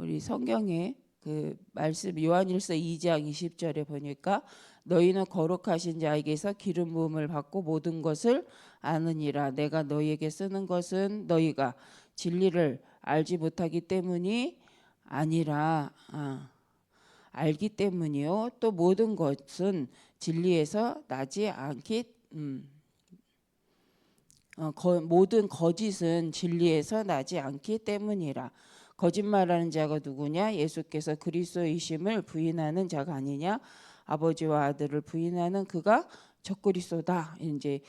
우리 성경에 그 말씀 요한일서 2장 20절에 보니까 너희는 거룩하신 자에게서 기름 부음을 받고 모든 것을 아느니라. 내가 너희에게 쓰는 것은 너희가 진리를 알지 못하기 때문이 아니라 알기 때문이요. 또 모든 것은 진리에서 나지 않기 모든 거짓은 진리에서 나지 않기 때문이라. 거짓말하는 자가 누구냐? 예수께서 그리스도이심을 부인하는 자가 아니냐? 아버지와 아들을 부인하는 그가 적그리스도다. 이제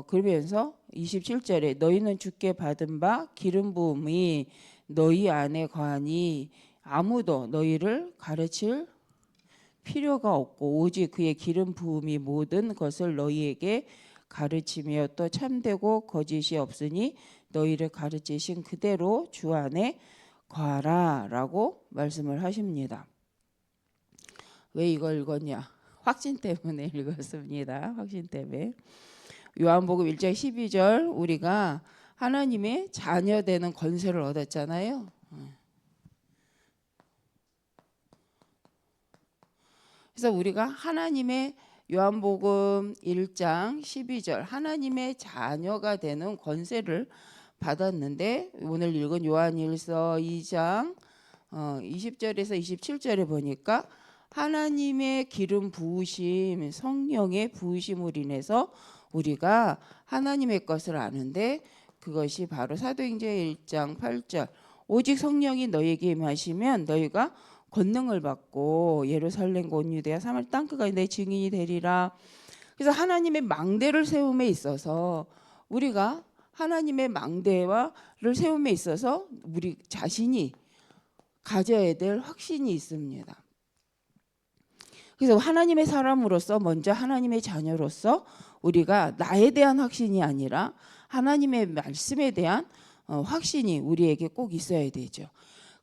그러면서 27절에 너희는 주께 받은 바 기름 부음이 너희 안에 거하니 아무도 너희를 가르칠 필요가 없고 오직 그의 기름 부음이 모든 것을 너희에게 가르치며 또 참되고 거짓이 없으니 너희를 가르치신 그대로 주 안에 거하라 라고 말씀을 하십니다. 왜 이걸 읽었냐? 확신 때문에 읽었습니다. 확신 때문에. 요한복음 1장 12절 우리가 하나님의 자녀 되는 권세를 얻었잖아요. 그래서 우리가 하나님의 요한복음 1장 12절 하나님의 자녀가 되는 권세를 받았는데 오늘 읽은 요한일서 2장 20절에서 27절에 보니까 하나님의 기름 부으심 성령의 부으심으로 인해서 우리가 하나님의 것을 아는데 그것이 바로 사도행전 1장 8절 오직 성령이 너희에게 임하시면 너희가 권능을 받고 예루살렘과 온 유대야 사마리아 땅끝까지 내 증인이 되리라. 그래서 하나님의 망대를 세움에 있어서 우리가 하나님의 망대를 세움에 있어서 우리 자신이 가져야 될 확신이 있습니다. 그래서 하나님의 사람으로서 먼저 하나님의 자녀로서 우리가 나에 대한 확신이 아니라 하나님의 말씀에 대한 확신이 우리에게 꼭 있어야 되죠.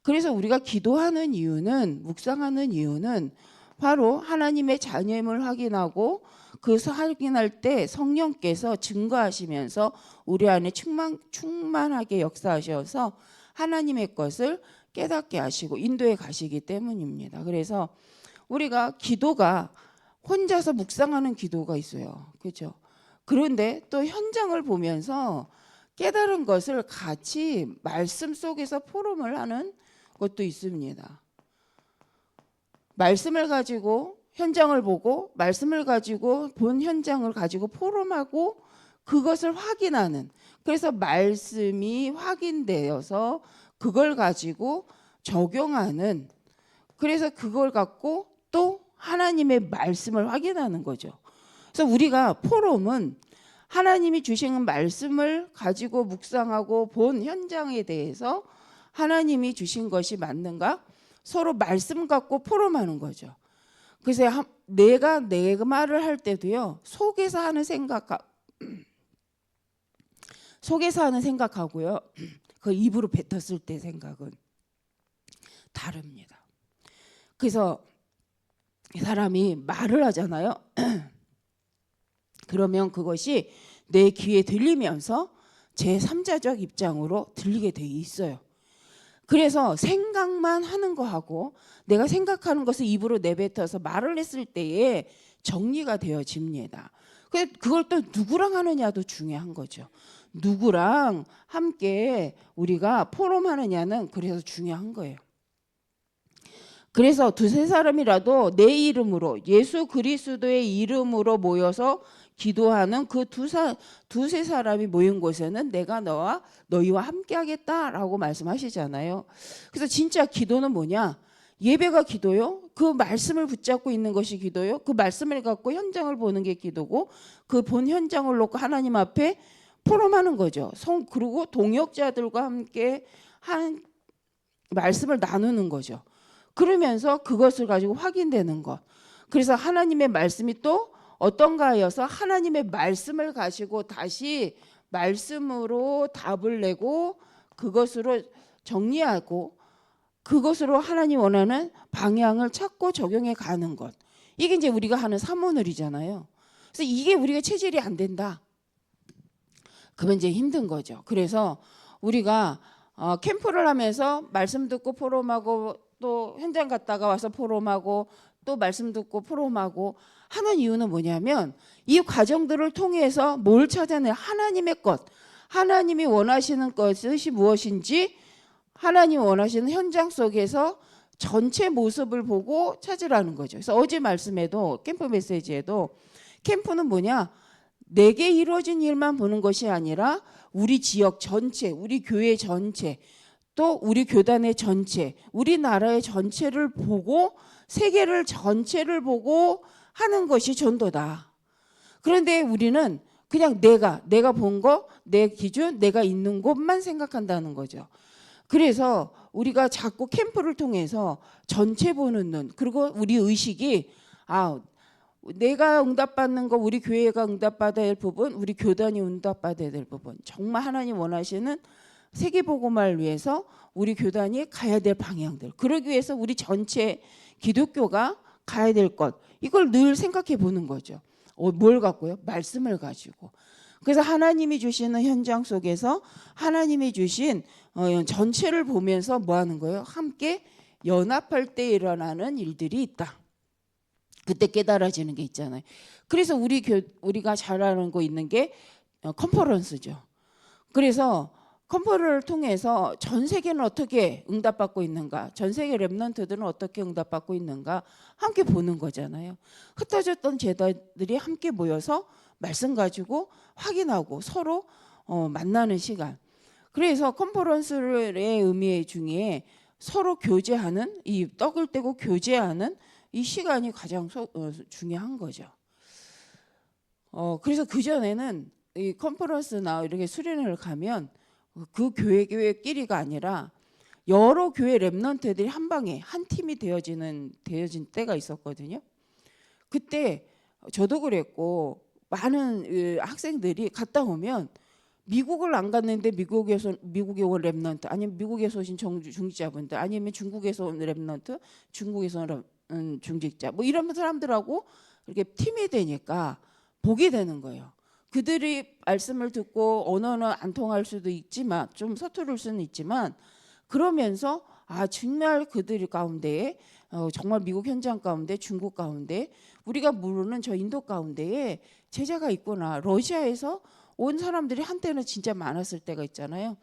그래서 우리가 기도하는 이유는 묵상하는 이유는 바로 하나님의 자녀임을 확인하고 그 확인할 때 성령께서 증거하시면서 우리 안에 충만하게 역사하셔서 하나님의 것을 깨닫게 하시고 인도해 가시기 때문입니다. 그래서 우리가 기도가 혼자서 묵상하는 기도가 있어요. 그렇죠? 그런데 또 현장을 보면서 깨달은 것을 같이 말씀 속에서 포럼을 하는 것도 있습니다. 말씀을 가지고 현장을 보고 말씀을 가지고 본 현장을 가지고 포럼하고 그것을 확인하는 그래서 말씀이 확인되어서 그걸 가지고 적용하는 그래서 그걸 갖고 또 하나님의 말씀을 확인하는 거죠. 그래서 우리가 포럼은 하나님이 주신 말씀을 가지고 묵상하고 본 현장에 대해서 하나님이 주신 것이 맞는가? 서로 말씀 갖고 포럼하는 거죠. 그래서 내가 내 말을 할 때도요. 속에서 하는 생각하고요. 그 입으로 뱉었을 때 생각은 다릅니다. 그래서 사람이 말을 하잖아요. 그러면 그것이 내 귀에 들리면서 제3자적 입장으로 들리게 돼 있어요. 그래서 생각만 하는 거하고 내가 생각하는 것을 입으로 내뱉어서 말을 했을 때에 정리가 되어집니다. 그걸 또 누구랑 하느냐도 중요한 거죠. 누구랑 함께 우리가 포럼하느냐는 그래서 중요한 거예요. 그래서 두세 사람이라도 내 이름으로 예수 그리스도의 이름으로 모여서 기도하는 그 두세 사람이 모인 곳에는 내가 너희와 함께 하겠다라고 말씀하시잖아요. 그래서 진짜 기도는 뭐냐? 예배가 기도요. 그 말씀을 붙잡고 있는 것이 기도요. 그 말씀을 갖고 현장을 보는 게 기도고 그 본 현장을 놓고 하나님 앞에 포럼하는 거죠. 그리고 동역자들과 함께 한 말씀을 나누는 거죠. 그러면서 그것을 가지고 확인되는 것. 그래서 하나님의 말씀이 또 어떤가 하여서 하나님의 말씀을 가지고 다시 말씀으로 답을 내고 그것으로 정리하고 그것으로 하나님 원하는 방향을 찾고 적용해 가는 것. 이게 이제 우리가 하는 사모놀이잖아요. 그래서 이게 우리가 체질이 안 된다. 그러면 이제 힘든 거죠. 그래서 우리가 캠프를 하면서 말씀 듣고 포럼하고 또 현장 갔다가 와서 포럼하고 또 말씀 듣고 포럼하고 하는 이유는 뭐냐면 이 과정들을 통해서 뭘 찾아내? 하나님의 것, 하나님이 원하시는 것이 무엇인지 하나님이 원하시는 현장 속에서 전체 모습을 보고 찾으라는 거죠. 그래서 어제 말씀에도 캠프 메시지에도 캠프는 뭐냐? 내게 이루어진 일만 보는 것이 아니라 우리 지역 전체, 우리 교회 전체, 또 우리 교단의 전체, 우리나라의 전체를 보고 세계를 전체를 보고 하는 것이 전도다. 그런데 우리는 그냥 내가 본 거, 내 기준, 내가 있는 곳만 생각한다는 거죠. 그래서 우리가 자꾸 캠프를 통해서 전체 보는 눈, 그리고 우리 의식이 내가 응답받는 거, 우리 교회가 응답받아야 할 부분, 우리 교단이 응답받아야 될 부분, 정말 하나님 원하시는 세계복음화를 위해서 우리 교단이 가야 될 방향들, 그러기 위해서 우리 전체 기독교가 가야 될 것, 이걸 늘 생각해 보는 거죠. 뭘 갖고요? 말씀을 가지고. 그래서 하나님이 주시는 현장 속에서 하나님이 주신 전체를 보면서 뭐 하는 거예요? 함께 연합할 때 일어나는 일들이 있다. 그때 깨달아지는 게 있잖아요. 그래서 우리가 잘 아는 거 있는 게 컨퍼런스죠. 그래서 컨퍼런스를 통해서 전 세계는 어떻게 응답받고 있는가, 전 세계 렘넌트들은 어떻게 응답받고 있는가 함께 보는 거잖아요. 흩어졌던 제자들이 함께 모여서 말씀 가지고 확인하고 서로 만나는 시간. 그래서 컨퍼런스의 의미 중에 서로 교제하는, 이 떡을 떼고 교제하는 이 시간이 가장 중요한 거죠. 그래서 그전에는 이 컨퍼런스나 이렇게 수련회를 가면 그 교회끼리가 아니라 여러 교회 렘넌트들이 한 방에 한 팀이 되어진 때가 있었거든요. 그때 저도 그랬고 많은 학생들이 갔다 오면 미국을 안 갔는데 미국에 온 렘넌트, 아니면 미국에서 오신 중직자분들, 아니면 중국에서 온 렘넌트, 중국에서 온 중직자, 뭐 이런 사람들하고 이렇게 팀이 되니까 보게 되는 거예요. 그들이 말씀을 듣고 언어는 안 통할 수도 있지만, 좀 서투를 수는 있지만, 그러면서 정말 그들 가운데에 정말 미국 현장 가운데, 중국 가운데, 우리가 모르는 저 인도 가운데에 제자가 있구나. 러시아에서 온 사람들이 한때는 진짜 많았을 때가 있잖아요.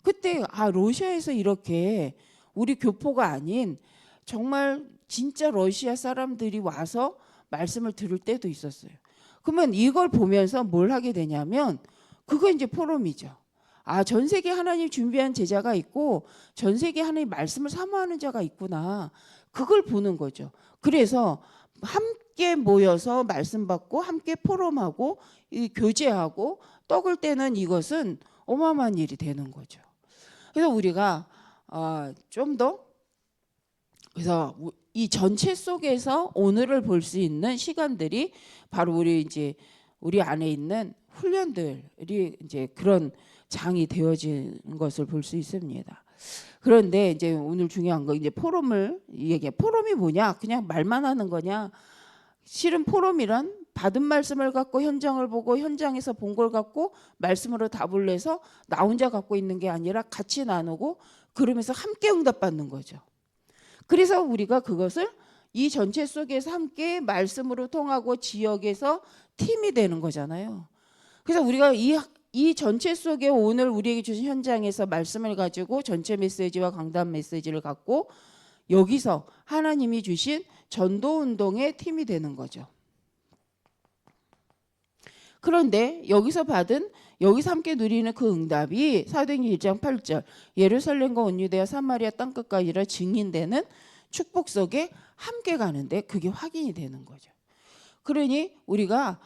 그때 러시아에서 이렇게 우리 교포가 아닌 정말 진짜 러시아 사람들이 와서 말씀을 들을 때도 있었어요. 그러면 이걸 보면서 뭘 하게 되냐면 그거 이제 포럼이죠. 전 세계 하나님 준비한 제자가 있고 전 세계 하나님 말씀을 사모하는 자가 있구나. 그걸 보는 거죠. 그래서 함께 모여서 말씀 받고 함께 포럼하고 교제하고 떡을 떼는 이것은 어마어마한 일이 되는 거죠. 그래서 우리가 좀 더 그래서 이 전체 속에서 오늘을 볼 수 있는 시간들이 바로 우리 안에 있는 훈련들이 이제 그런 장이 되어진 것을 볼 수 있습니다. 그런데 이제 오늘 중요한 거 이제 포럼을 얘기해. 포럼이 뭐냐? 그냥 말만 하는 거냐? 실은 포럼이란 받은 말씀을 갖고 현장을 보고 현장에서 본 걸 갖고 말씀으로 답을 내서 나 혼자 갖고 있는 게 아니라 같이 나누고 그러면서 함께 응답받는 거죠. 그래서 우리가 그것을 이 전체 속에서 함께 말씀으로 통하고 지역에서 팀이 되는 거잖아요. 그래서 우리가 이 전체 속에 오늘 우리에게 주신 현장에서 말씀을 가지고 전체 메시지와 강단 메시지를 갖고 여기서 하나님이 주신 전도운동의 팀이 되는 거죠. 그런데 여기서 함께 누리는 그 응답이 사도행전 1장 8절 예루살렘과 온 유대와 사마리아 땅끝까지라 증인되는 축복 속에 함께 가는데 그게 확인이 되는 거죠. 그러니 우리가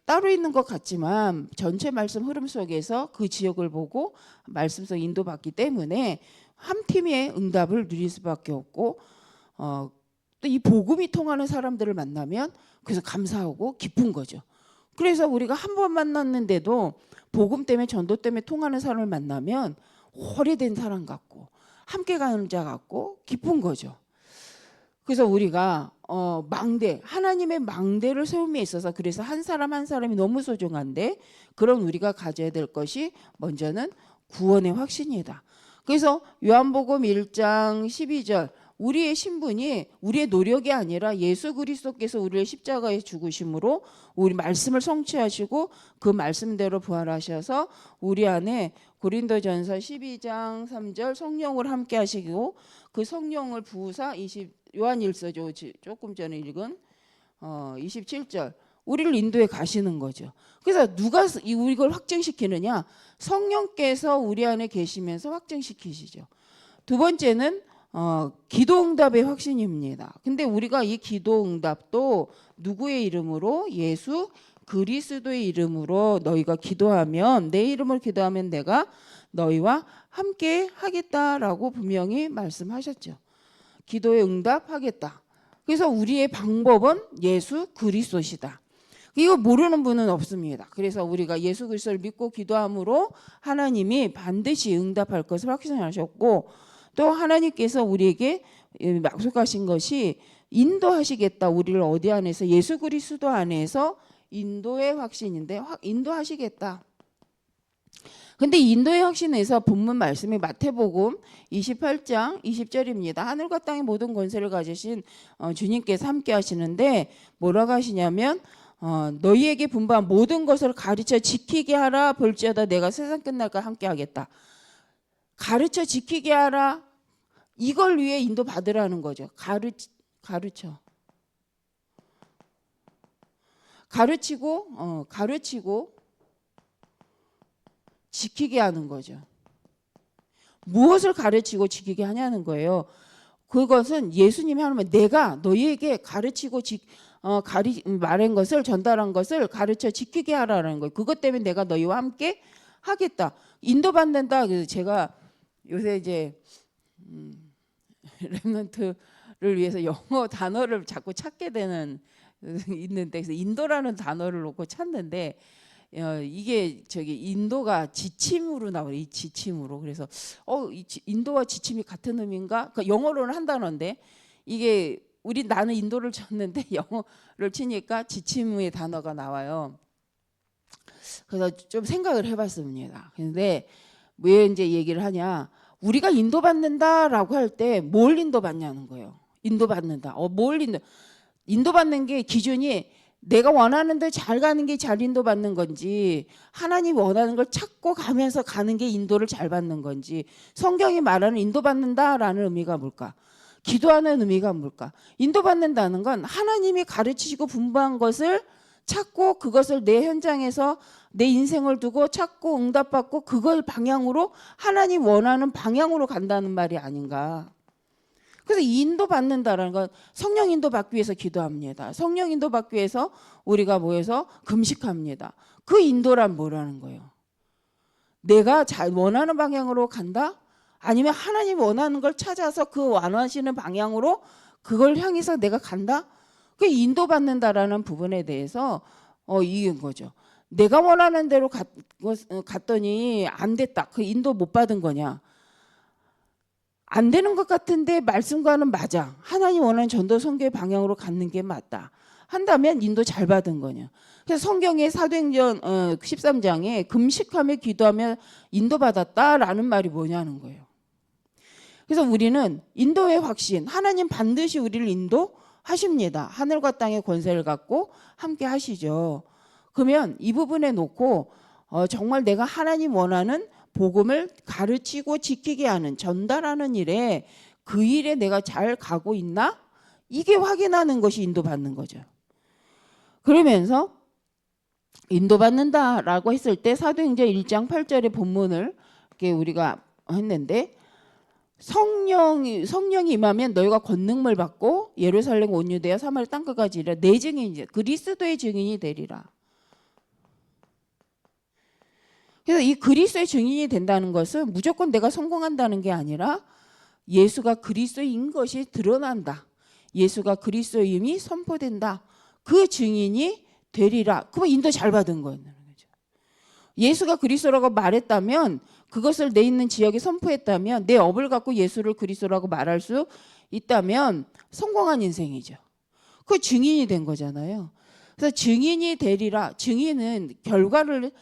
따로 있는 것 같지만 전체 말씀 흐름 속에서 그 지역을 보고 말씀 속 인도받기 때문에 한 팀의 응답을 누릴 수밖에 없고 또 이 복음이 통하는 사람들을 만나면 그래서 감사하고 기쁜 거죠. 그래서 우리가 한 번 만났는데도 복음 때문에 전도 때문에 통하는 사람을 만나면 오래된 사람 같고 함께 가는 자 같고 기쁜 거죠. 그래서 우리가 하나님의 망대를 세움에 있어서 그래서 한 사람 한 사람이 너무 소중한데 그럼 우리가 가져야 될 것이 먼저는 구원의 확신이다. 그래서 요한복음 1장 12절 우리의 신분이 우리의 노력이 아니라 예수 그리스도께서 우리를 십자가에 죽으심으로 우리 말씀을 성취하시고 그 말씀대로 부활하셔서 우리 안에 고린도전서 12장 3절 성령을 함께 하시고 그 성령을 부으사 요한일서죠. 조금 전에 읽은 27절 우리를 인도에 가시는 거죠. 그래서 누가 이걸 확증시키느냐? 성령께서 우리 안에 계시면서 확증시키시죠. 두 번째는 기도응답의 확신입니다. 근데 우리가 이 기도응답도 누구의 이름으로? 예수 그리스도의 이름으로 너희가 기도하면 내 이름을 기도하면 내가 너희와 함께 하겠다라고 분명히 말씀하셨죠. 기도에 응답하겠다. 그래서 우리의 방법은 예수 그리스도시다. 이거 모르는 분은 없습니다. 그래서 우리가 예수 그리스도를 믿고 기도함으로 하나님이 반드시 응답할 것을 확신하셨고 또 하나님께서 우리에게 약속하신 것이 인도하시겠다. 우리를 어디 안에서? 예수 그리스도 안에서 인도의 확신인데 인도하시겠다. 근데 인도의 확신에서 본문 말씀이 마태복음 28장 20절입니다. 하늘과 땅의 모든 권세를 가지신 주님께서 함께 하시는데 뭐라고 하시냐면 너희에게 분부한 모든 것을 가르쳐 지키게 하라. 볼지어다 내가 세상 끝날까지 함께 하겠다. 가르쳐 지키게 하라. 이걸 위해 인도 받으라는 거죠. 가르치고 지키게 하는 거죠. 무엇을 가르치고 지키게 하냐는 거예요. 그것은 예수님이 하는 말, 내가 너희에게 가르치고 말한 것을 전달한 것을 가르쳐 지키게 하라는 거예요. 그것 때문에 내가 너희와 함께 하겠다. 인도받는다. 그래서 제가 요새 이제 렘넌트를 위해서 영어 단어를 자꾸 찾게 되는 있는데 그래서 인도라는 단어를 놓고 찾는데 이게 인도가 지침으로 나와요. 이 지침으로. 그래서 인도와 지침이 같은 의미인가? 그러니까 영어로는 한 단어인데 이게 나는 인도를 쳤는데 영어를 치니까 지침의 단어가 나와요. 그래서 좀 생각을 해봤습니다. 근데 왜 이제 얘기를 하냐? 우리가 인도받는다라고 할 때 뭘 인도받냐는 거예요. 인도받는다. 인도받는 게 기준이 내가 원하는 데 잘 가는 게 잘 인도받는 건지 하나님 원하는 걸 찾고 가면서 가는 게 인도를 잘 받는 건지 성경이 말하는 인도받는다라는 의미가 뭘까? 기도하는 의미가 뭘까? 인도받는다는 건 하나님이 가르치시고 분부한 것을 찾고 그것을 내 현장에서 내 인생을 두고 찾고 응답받고 그걸 방향으로 하나님 원하는 방향으로 간다는 말이 아닌가. 그래서 인도받는다라는 건 성령 인도받기 위해서 기도합니다. 성령 인도받기 위해서 우리가 모여서 금식합니다. 그 인도란 뭐라는 거예요? 내가 잘 원하는 방향으로 간다? 아니면 하나님 원하는 걸 찾아서 그 원하시는 방향으로 그걸 향해서 내가 간다? 그 인도받는다라는 부분에 대해서 이긴 거죠. 내가 원하는 대로 갔더니 안 됐다. 그 인도 못 받은 거냐? 안 되는 것 같은데 말씀과는 맞아. 하나님 원하는 전도 선교의 방향으로 가는 게 맞다. 한다면 인도 잘 받은 거냐. 그래서 성경의 사도행전 13장에 금식하며 기도하며 인도받았다라는 말이 뭐냐는 거예요. 그래서 우리는 인도의 확신, 하나님 반드시 우리를 인도하십니다. 하늘과 땅의 권세를 갖고 함께 하시죠. 그러면 이 부분에 놓고 정말 내가 하나님 원하는 복음을 가르치고 지키게 하는 전달하는 일에 그 일에 내가 잘 가고 있나? 이게 확인하는 것이 인도받는 거죠. 그러면서 인도받는다라고 했을 때 사도행전 1장 8절의 본문을 이렇게 우리가 했는데 성령이 임하면 너희가 권능을 받고 예루살렘 온 유대야 사마리아 땅끝까지 이르러 내 증인이지 그리스도의 증인이 되리라. 그래서 이 그리스도의 증인이 된다는 것은 무조건 내가 성공한다는 게 아니라 예수가 그리스도인 것이 드러난다. 예수가 그리스도임이 선포된다. 그 증인이 되리라. 그럼 인도 잘 받은 거예요. 예수가 그리스도라고 말했다면 그것을 내 있는 지역에 선포했다면 내 업을 갖고 예수를 그리스도라고 말할 수 있다면 성공한 인생이죠. 그 증인이 된 거잖아요. 그래서 증인이 되리라. 증인은 결과를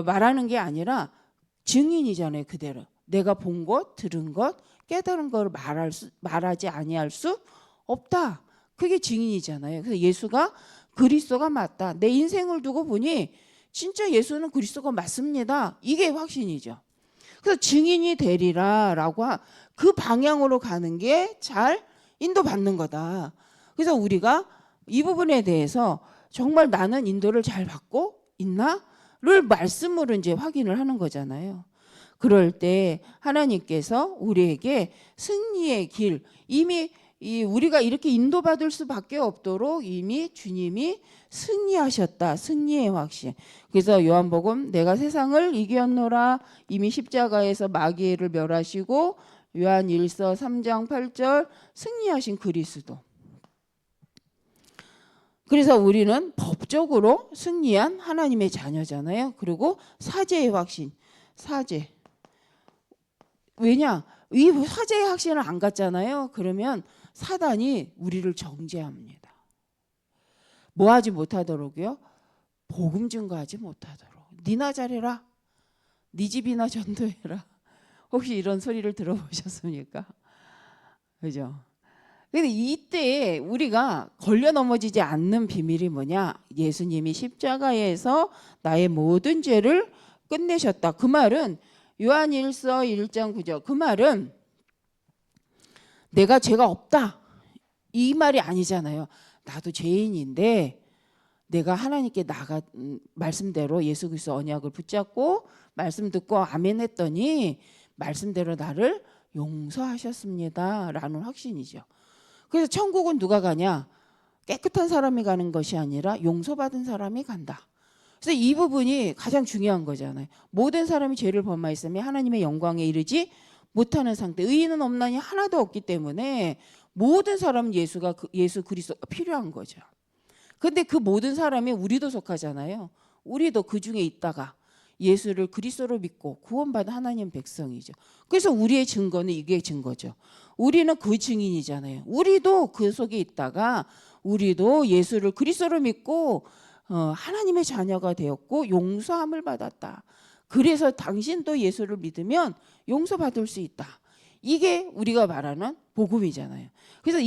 말하는 게 아니라 증인이잖아요. 그대로. 내가 본 것, 들은 것, 깨달은 걸 말하지 아니할 수 없다. 그게 증인이잖아요. 그래서 예수가 그리스도가 맞다. 내 인생을 두고 보니 진짜 예수는 그리스도가 맞습니다. 이게 확신이죠. 그래서 증인이 되리라라고 그 방향으로 가는 게 잘 인도받는 거다. 그래서 우리가 이 부분에 대해서 정말 나는 인도를 잘 받고 있나를 말씀으로 이제 확인을 하는 거잖아요. 그럴 때 하나님께서 우리에게 승리의 길, 이미 우리가 이렇게 인도받을 수밖에 없도록 이미 주님이 승리하셨다. 승리의 확신. 그래서 요한복음 내가 세상을 이겼노라, 이미 십자가에서 마귀를 멸하시고, 요한 1서 3장 8절 승리하신 그리스도. 그래서 우리는 법적으로 승리한 하나님의 자녀잖아요. 그리고 사죄의 확신. 사죄. 왜냐? 이 사죄의 확신을 안 갖잖아요. 그러면 사단이 우리를 정죄합니다. 뭐 하지 못하도록요? 복음 증거하지 못하도록. 니나 잘해라. 네 집이나 전도해라. 혹시 이런 소리를 들어보셨습니까? 그죠? 근데 이때 우리가 걸려 넘어지지 않는 비밀이 뭐냐? 예수님이 십자가에서 나의 모든 죄를 끝내셨다. 그 말은 요한 1서 1장 9절. 그 말은 내가 죄가 없다. 이 말이 아니잖아요. 나도 죄인인데 내가 하나님께 말씀대로 예수 그리스도 언약을 붙잡고 말씀 듣고 아멘 했더니 말씀대로 나를 용서하셨습니다. 라는 확신이죠. 그래서 천국은 누가 가냐? 깨끗한 사람이 가는 것이 아니라 용서받은 사람이 간다. 그래서 이 부분이 가장 중요한 거잖아요. 모든 사람이 죄를 범하였으며 하나님의 영광에 이르지 못하는 상태. 의인은 없나니 하나도 없기 때문에 모든 사람은 예수 그리스도가 필요한 거죠. 근데 그 모든 사람이 우리도 속하잖아요. 우리도 그 중에 있다가 예수를 그리스도로 믿고 구원받은 하나님 백성이죠. 그래서 우리의 증거는 이게 증거죠. 우리는 그 증인이잖아요. 우리도 그 속에 있다가 우리도 예수를 그리스도로 믿고 하나님의 자녀가 되었고 용서함을 받았다. 그래서 당신도 예수를 믿으면 용서받을 수 있다. 이게 우리가 말하는 복음이잖아요. 그래서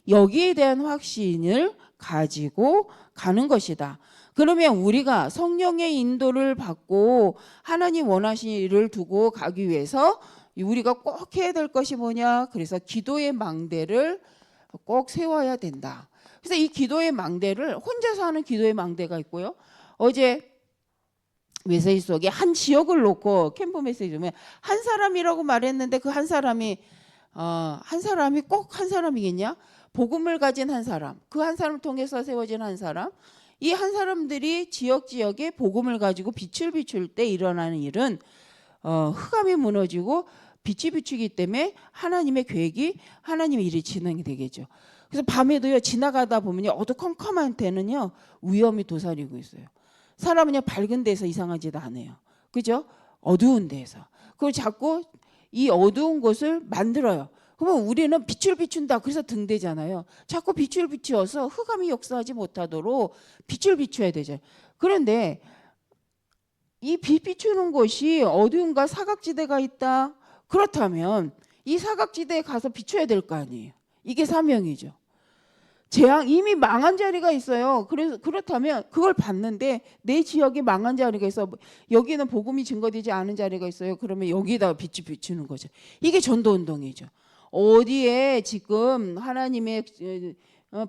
여기에 대한 확신을 가지고 가는 것이다. 그러면 우리가 성령의 인도를 받고 하나님 원하시는 일을 두고 가기 위해서 우리가 꼭 해야 될 것이 뭐냐? 그래서 기도의 망대를 꼭 세워야 된다. 그래서 이 기도의 망대를 혼자서 하는 기도의 망대가 있고요. 어제 메시지 속에 한 지역을 놓고 캠프 메시지 보면 한 사람이라고 말했는데 그 한 사람이 꼭 한 사람이겠냐? 복음을 가진 한 사람, 그 한 사람을 통해서 세워진 한 사람, 이 한 사람들이 지역에 복음을 가지고 빛을 비출 때 일어나는 일은 흑암이 무너지고 빛이 비추기 때문에 하나님의 계획이 하나님의 일이 진행이 되겠죠. 그래서 밤에도요 지나가다 보면요 어두컴컴한 데는요 위험이 도사리고 있어요. 사람은 그냥 밝은 데서 이상한 짓 안 해요. 그죠? 어두운 데서. 그걸 자꾸 이 어두운 곳을 만들어요. 그러면 우리는 빛을 비춘다. 그래서 등대잖아요. 자꾸 빛을 비추어서 흑암이 역사하지 못하도록 빛을 비춰야 되죠. 그런데 이 빛 비추는 곳이 어두운가 사각지대가 있다. 그렇다면 이 사각지대에 가서 비춰야 될 거 아니에요. 이게 사명이죠. 이미 망한 자리가 있어요. 그래서 그렇다면 그걸 봤는데 내 지역에 망한 자리가 있어. 여기는 복음이 증거되지 않은 자리가 있어요. 그러면 여기다가 빛이 비추는 거죠. 이게 전도운동이죠. 어디에 지금 하나님의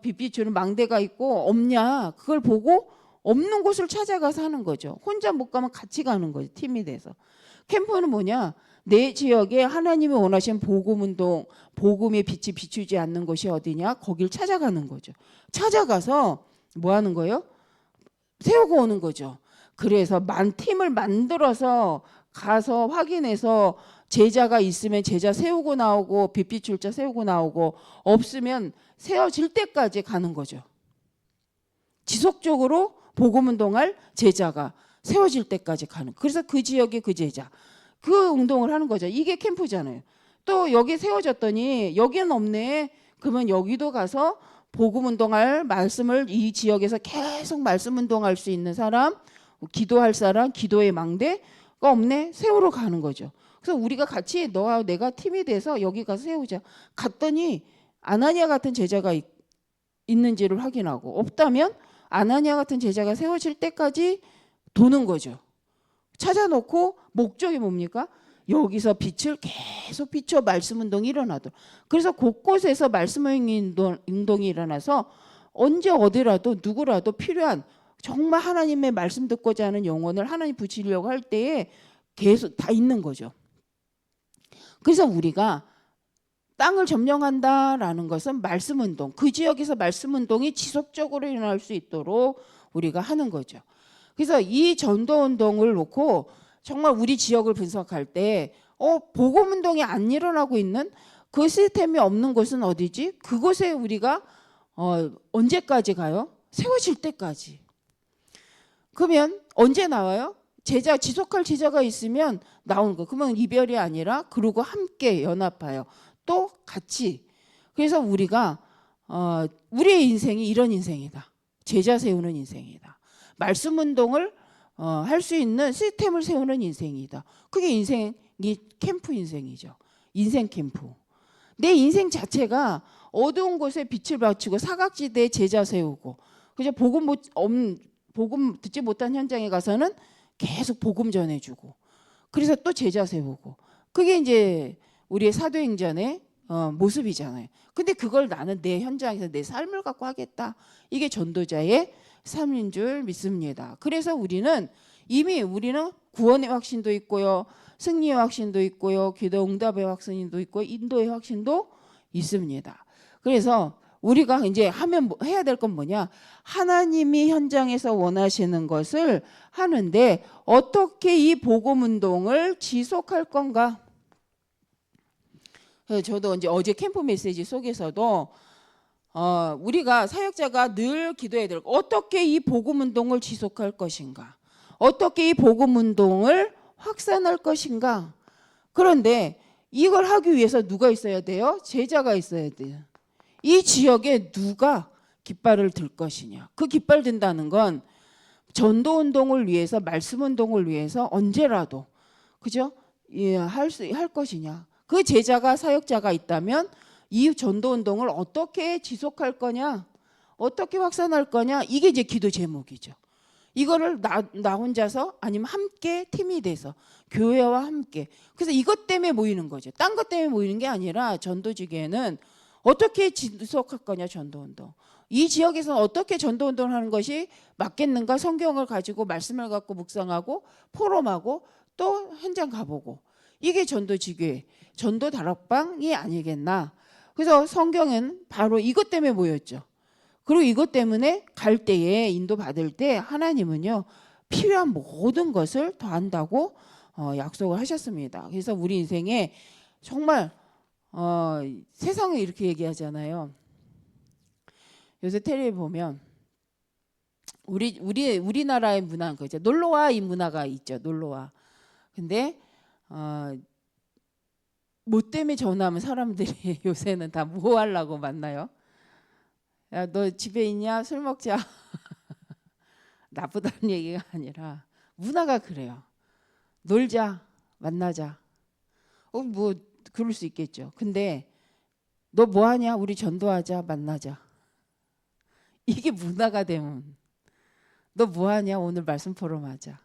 빛 비추는 망대가 있고 없냐? 그걸 보고 없는 곳을 찾아가서 하는 거죠. 혼자 못 가면 같이 가는 거죠. 팀이 돼서. 캠프는 뭐냐? 내 지역에 하나님이 원하시는 복음운동, 복음의 빛이 비추지 않는 곳이 어디냐? 거길 찾아가는 거죠. 찾아가서 뭐 하는 거예요? 세우고 오는 거죠. 그래서 팀을 만들어서 가서 확인해서 제자가 있으면 제자 세우고 나오고 빛 비출 자 세우고 나오고 없으면 세워질 때까지 가는 거죠. 지속적으로 복음운동할 제자가 세워질 때까지 가는. 그래서 그 지역의 그 제자. 그 운동을 하는 거죠. 이게 캠프잖아요. 또 여기 세워졌더니 여기는 없네. 그러면 여기도 가서 복음 운동할 말씀을 이 지역에서 계속 말씀 운동할 수 있는 사람, 기도할 사람, 기도의 망대가 없네. 세우러 가는 거죠. 그래서 우리가 같이 너와 내가 팀이 돼서 여기 가서 세우자. 갔더니 아나니아 같은 제자가 있는지를 확인하고 없다면 아나니아 같은 제자가 세워질 때까지 도는 거죠. 찾아놓고 목적이 뭡니까? 여기서 빛을 계속 비춰 말씀 운동이 일어나도록. 그래서 곳곳에서 말씀 운동이 일어나서 언제 어디라도 누구라도 필요한 정말 하나님의 말씀 듣고자 하는 영혼을 하나님 붙이려고 할 때에 계속 다 있는 거죠. 그래서 우리가 땅을 점령한다라는 것은 말씀 운동, 그 지역에서 말씀 운동이 지속적으로 일어날 수 있도록 우리가 하는 거죠. 그래서 이 전도 운동을 놓고 정말 우리 지역을 분석할 때 복음 운동이 안 일어나고 있는 그 시스템이 없는 곳은 어디지? 그곳에 우리가 언제까지 가요? 세워질 때까지. 그러면 언제 나와요? 제자, 지속할 제자가 있으면 나오는 거. 그러면 이별이 아니라 그러고 함께 연합하여 또 같이. 그래서 우리가 우리의 인생이 이런 인생이다. 제자 세우는 인생이다. 말씀 운동을 할 수 있는 시스템을 세우는 인생이다. 그게 인생이 캠프 인생이죠. 인생 캠프. 내 인생 자체가 어두운 곳에 빛을 바치고 사각지대에 제자 세우고, 그죠? 복음 듣지 못한 현장에 가서는 계속 복음 전해주고, 그래서 또 제자 세우고, 그게 이제 우리의 사도행전의 모습이잖아요. 근데 그걸 나는 내 현장에서 내 삶을 갖고 하겠다. 이게 전도자의 삶인 줄 믿습니다. 그래서 우리는 구원의 확신도 있고요, 승리의 확신도 있고요, 기도 응답의 확신도 있고, 인도의 확신도 있습니다. 그래서 우리가 이제 해야 될 건 뭐냐? 하나님이 현장에서 원하시는 것을 하는데 어떻게 이 복음 운동을 지속할 건가? 저도 이제 어제 캠프 메시지 속에서도 우리가 사역자가 늘 기도해야 될 어떻게 이 복음 운동을 지속할 것인가? 어떻게 이 복음 운동을 확산할 것인가? 그런데 이걸 하기 위해서 누가 있어야 돼요? 제자가 있어야 돼요. 이 지역에 누가 깃발을 들 것이냐? 그 깃발 든다는 건 전도 운동을 위해서, 말씀 운동을 위해서 언제라도, 그죠? 할 것이냐? 그 제자가, 사역자가 있다면 이 전도 운동을 어떻게 지속할 거냐? 어떻게 확산할 거냐? 이게 이제 기도 제목이죠. 이거를 나 혼자서 아니면 함께 팀이 돼서 교회와 함께. 그래서 이것 때문에 모이는 거죠. 딴 것 때문에 모이는 게 아니라 전도지기에는 어떻게 지속할 거냐, 전도운동. 이 지역에서는 어떻게 전도운동을 하는 것이 맞겠는가? 성경을 가지고 말씀을 갖고 묵상하고 포럼하고 또 현장 가보고. 이게 전도지교회, 전도 다락방이 아니겠나. 그래서 성경은 바로 이것 때문에 모였죠. 그리고 이것 때문에 갈 때에, 인도받을 때 하나님은요, 필요한 모든 것을 더한다고 약속을 하셨습니다. 그래서 우리 인생에 정말 세상은 이렇게 얘기하잖아요. 요새 텔레비 보면 우리나라의 문화는 거죠. 놀러와, 이 문화가 있죠. 놀러와. 근데 뭐 때문에 전화하면 사람들이 요새는 다 뭐 하려고 만나요? 야, 너 집에 있냐? 술 먹자. 나쁘다는 얘기가 아니라 문화가 그래요. 놀자, 만나자. 뭐 그럴 수 있겠죠. 근데 너 뭐 하냐? 우리 전도하자, 만나자. 이게 문화가 되면 너 뭐 하냐? 오늘 말씀 포럼 하자.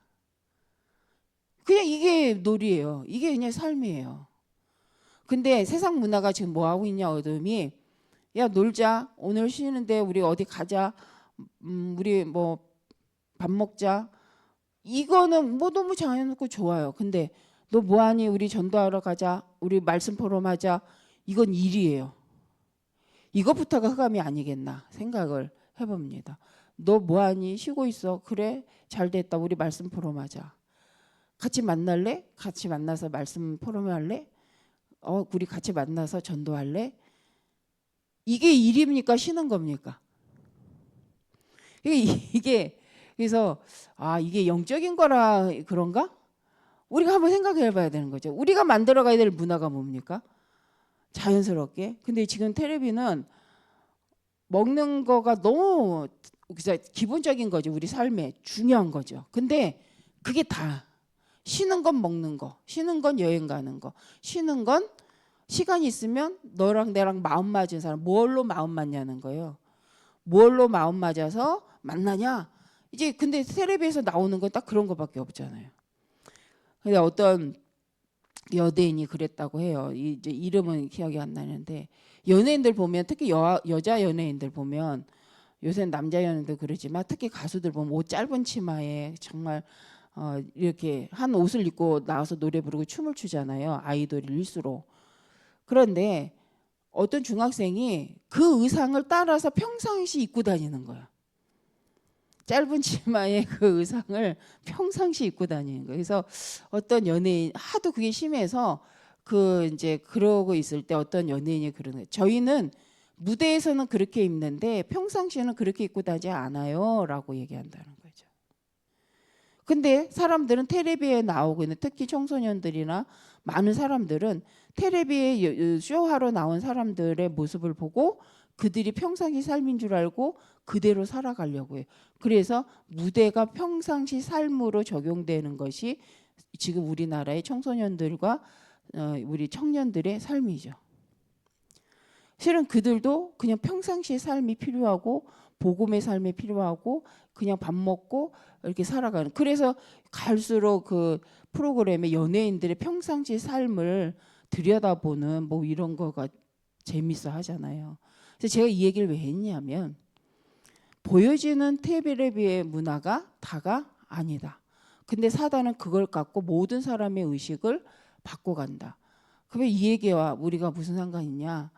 그냥 이게 놀이에요. 이게 그냥 삶이에요. 근데 세상 문화가 지금 뭐 하고 있냐? 어둠이, 야, 놀자. 오늘 쉬는데 우리 어디 가자. 우리 뭐 밥 먹자. 이거는 뭐 너무 자연스럽고 좋아요. 근데 너 뭐하니? 우리 전도하러 가자. 우리 말씀 포럼하자. 이건 일이에요. 이것부터가 흑암이 아니겠나 생각을 해봅니다. 너 뭐하니? 쉬고 있어. 그래? 잘됐다. 우리 말씀 포럼하자. 같이 만날래? 같이 만나서 말씀 포럼할래? 우리 같이 만나서 전도할래? 이게 일입니까? 쉬는 겁니까? 이게 그래서 이게 영적인 거라 그런가? 우리가 한번 생각해 봐야 되는 거죠. 우리가 만들어 가야 될 문화가 뭡니까? 자연스럽게. 근데 지금 텔레비는 먹는 거가 너무 기본적인 거죠. 우리 삶에 중요한 거죠. 근데 그게 다 쉬는 건 먹는 거, 쉬는 건 여행 가는 거, 쉬는 건 시간이 있으면 너랑 내랑 마음 맞은 사람, 뭘로 마음 맞냐는 거예요. 뭘로 마음 맞아서 만나냐? 이제 근데 텔레비에서 나오는 건 딱 그런 거밖에 없잖아요. 근데 어떤 연예인이 그랬다고 해요. 이제 이름은 기억이 안 나는데 연예인들 보면 특히 여자 연예인들 보면 요새는 남자 연예인도 그러지만 특히 가수들 보면 옷 짧은 치마에 정말 이렇게 한 옷을 입고 나와서 노래 부르고 춤을 추잖아요. 아이돌일수록. 그런데 어떤 중학생이 그 의상을 따라서 평상시 입고 다니는 거야. 짧은 치마에 그 의상을 평상시 입고 다니는 거예요. 그래서 어떤 연예인 하도 그게 심해서 그 이제 그러고 있을 때 어떤 연예인이 그러는 거예요. 저희는 무대에서는 그렇게 입는데 평상시에는 그렇게 입고 다니지 않아요라고 얘기한다는 거죠. 근데 사람들은 텔레비에 나오고 있는 특히 청소년들이나 많은 사람들은 텔레비에 쇼하러 나온 사람들의 모습을 보고 그들이 평상시 삶인 줄 알고 그대로 살아가려고 해요. 그래서 무대가 평상시 삶으로 적용되는 것이 지금 우리나라의 청소년들과 우리 청년들의 삶이죠. 실은 그들도 그냥 평상시의 삶이 필요하고 복음의 삶이 필요하고 그냥 밥 먹고 이렇게 살아가는. 그래서 갈수록 그 프로그램에 연예인들의 평상시 삶을 들여다보는 뭐 이런 거가 재밌어 하잖아요. 그래서 제가 이 얘기를 왜 했냐면 보여지는 텔레비의 문화가 다가 아니다. 근데 사단은 그걸 갖고 모든 사람의 의식을 바꿔간다. 그러면 이 얘기와 우리가 무슨 상관이 있냐?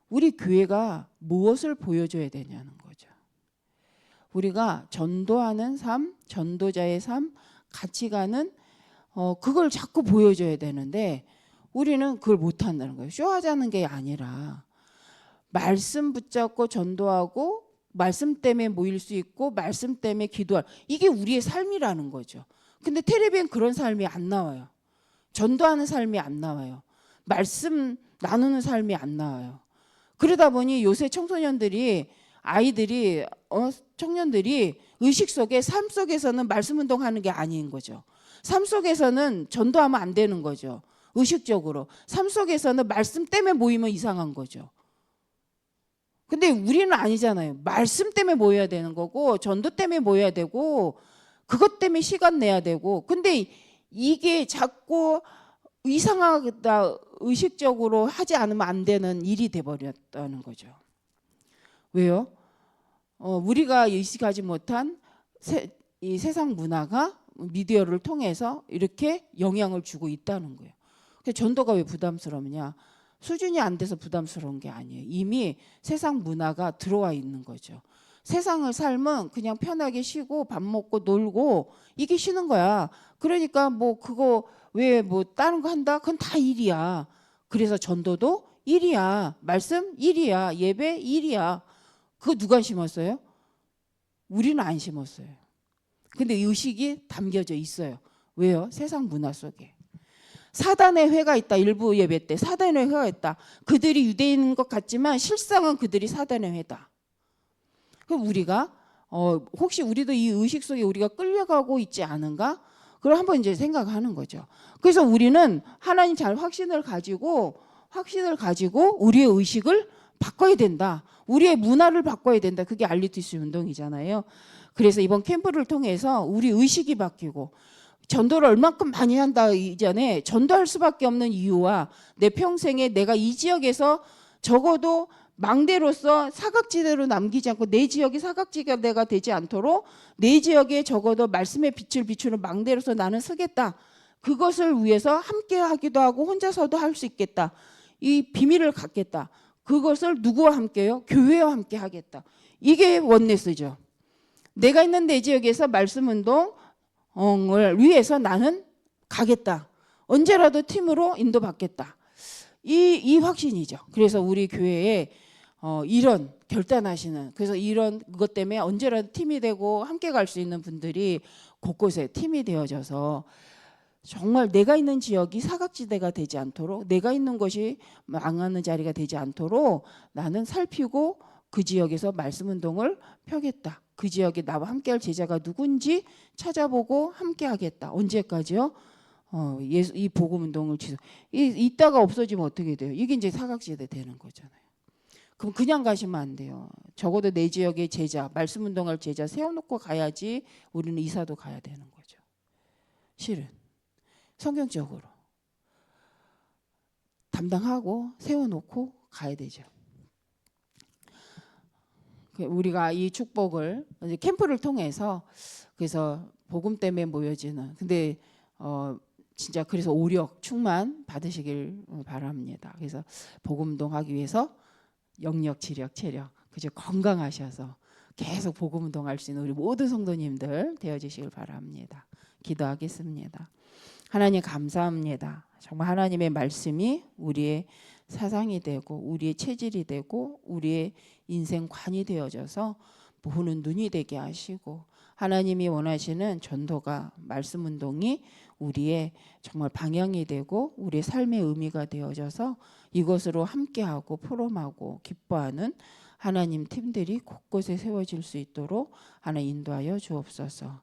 우리 교회가 무엇을 보여줘야 되냐는 거죠. 우리가 전도하는 삶, 전도자의 삶, 같이 가는 그걸 자꾸 보여줘야 되는데 우리는 그걸 못한다는 거예요. 쇼하자는 게 아니라 말씀 붙잡고 전도하고 말씀 때문에 모일 수 있고 말씀 때문에 기도할, 이게 우리의 삶이라는 거죠. 근데 텔레비엔 그런 삶이 안 나와요. 전도하는 삶이 안 나와요. 말씀 나누는 삶이 안 나와요. 그러다 보니 요새 청소년들이 아이들이 청년들이 의식 속에 삶 속에서는 말씀 운동하는 게 아닌 거죠. 삶 속에서는 전도하면 안 되는 거죠. 의식적으로. 삶 속에서는 말씀 때문에 모이면 이상한 거죠. 근데 우리는 아니잖아요. 말씀 때문에 모여야 되는 거고 전도 때문에 모여야 되고 그것 때문에 시간 내야 되고. 근데 이게 자꾸 이상하다 의식적으로 하지 않으면 안 되는 일이 돼버렸다는 거죠. 왜요? 우리가 의식하지 못한 이 세상 문화가 미디어를 통해서 이렇게 영향을 주고 있다는 거예요. 그래서 전도가 왜 부담스러우냐? 수준이 안 돼서 부담스러운 게 아니에요. 이미 세상 문화가 들어와 있는 거죠. 세상을 삶은 그냥 편하게 쉬고 밥 먹고 놀고 이게 쉬는 거야. 그러니까 뭐 그거 왜 뭐 다른 거 한다? 그건 다 일이야. 그래서 전도도 일이야. 말씀 일이야. 예배 일이야. 그거 누가 심었어요? 우리는 안 심었어요. 근데 의식이 담겨져 있어요. 왜요? 세상 문화 속에. 사단의 회가 있다. 일부 예배 때 사단의 회가 있다. 그들이 유대인인 것 같지만 실상은 그들이 사단의 회다. 그럼 우리가 혹시 우리도 이 의식 속에 우리가 끌려가고 있지 않은가? 그걸 한번 이제 생각하는 거죠. 그래서 우리는 하나님 잘 확신을 가지고 우리의 의식을 바꿔야 된다. 우리의 문화를 바꿔야 된다. 그게 알리티스 운동이잖아요. 그래서 이번 캠프를 통해서 우리 의식이 바뀌고 전도를 얼만큼 많이 한다 이전에 전도할 수밖에 없는 이유와 내 평생에 내가 이 지역에서 적어도 망대로서 사각지대로 남기지 않고 내 지역이 사각지대가 되지 않도록 내 지역에 적어도 말씀의 빛을 비추는 망대로서 나는 서겠다. 그것을 위해서 함께 하기도 하고 혼자서도 할 수 있겠다. 이 비밀을 갖겠다. 그것을 누구와 함께요? 교회와 함께 하겠다. 이게 원네스죠. 내가 있는 내 지역에서 말씀 운동을 위해서 나는 가겠다. 언제라도 팀으로 인도받겠다. 이 확신이죠. 그래서 우리 교회에 이런 결단하시는, 그래서 이런 것 때문에 언제라도 팀이 되고 함께 갈 수 있는 분들이 곳곳에 팀이 되어져서 정말 내가 있는 지역이 사각지대가 되지 않도록, 내가 있는 곳이 망하는 자리가 되지 않도록 나는 살피고 그 지역에서 말씀 운동을 펴겠다. 그 지역에 나와 함께할 제자가 누군지 찾아보고 함께하겠다. 언제까지요? 이 복음 운동을 이따가 없어지면 어떻게 돼요? 이게 이제 사각지대 되는 거잖아요. 그럼 그냥 가시면 안 돼요. 적어도 내 지역의 제자, 말씀 운동할 제자 세워놓고 가야지 우리는 이사도 가야 되는 거죠. 실은 성경적으로 담당하고 세워놓고 가야 되죠. 우리가 이 축복을 이제 캠프를 통해서 그래서 복음 때문에 모여지는 근데 진짜 그래서 오력 충만 받으시길 바랍니다. 그래서 복음 운동하기 위해서 영력, 지력, 체력 그저 건강하셔서 계속 복음 운동할 수 있는 우리 모든 성도님들 되어주시길 바랍니다. 기도하겠습니다. 하나님 감사합니다. 정말 하나님의 말씀이 우리의 사상이 되고 우리의 체질이 되고 우리의 인생관이 되어져서 보는 눈이 되게 하시고 하나님이 원하시는 전도가 말씀 운동이 우리의 정말 방향이 되고 우리의 삶의 의미가 되어져서 이것으로 함께하고 포럼하고 기뻐하는 하나님 팀들이 곳곳에 세워질 수 있도록 하나님 인도하여 주옵소서.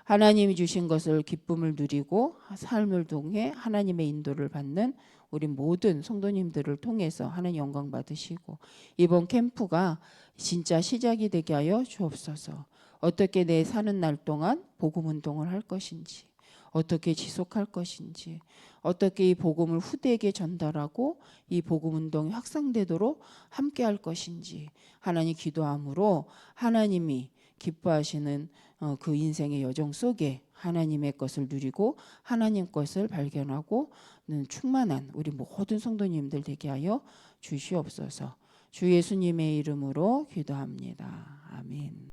하나님이 주신 것을 기쁨을 누리고 삶을 통해 하나님의 인도를 받는 우리 모든 성도님들을 통해서 하나님 영광 받으시고 이번 캠프가 진짜 시작이 되게 하여 주옵소서. 어떻게 내 사는 날 동안 복음 운동을 할 것인지 어떻게 지속할 것인지 어떻게 이 복음을 후대에게 전달하고 이 복음 운동이 확산되도록 함께 할 것인지 하나님 기도함으로 하나님이 기뻐하시는 그 인생의 여정 속에 하나님의 것을 누리고 하나님 것을 발견하고 충만한 우리 모든 성도님들 되게 하여 주시옵소서. 주 예수님의 이름으로 기도합니다. 아멘.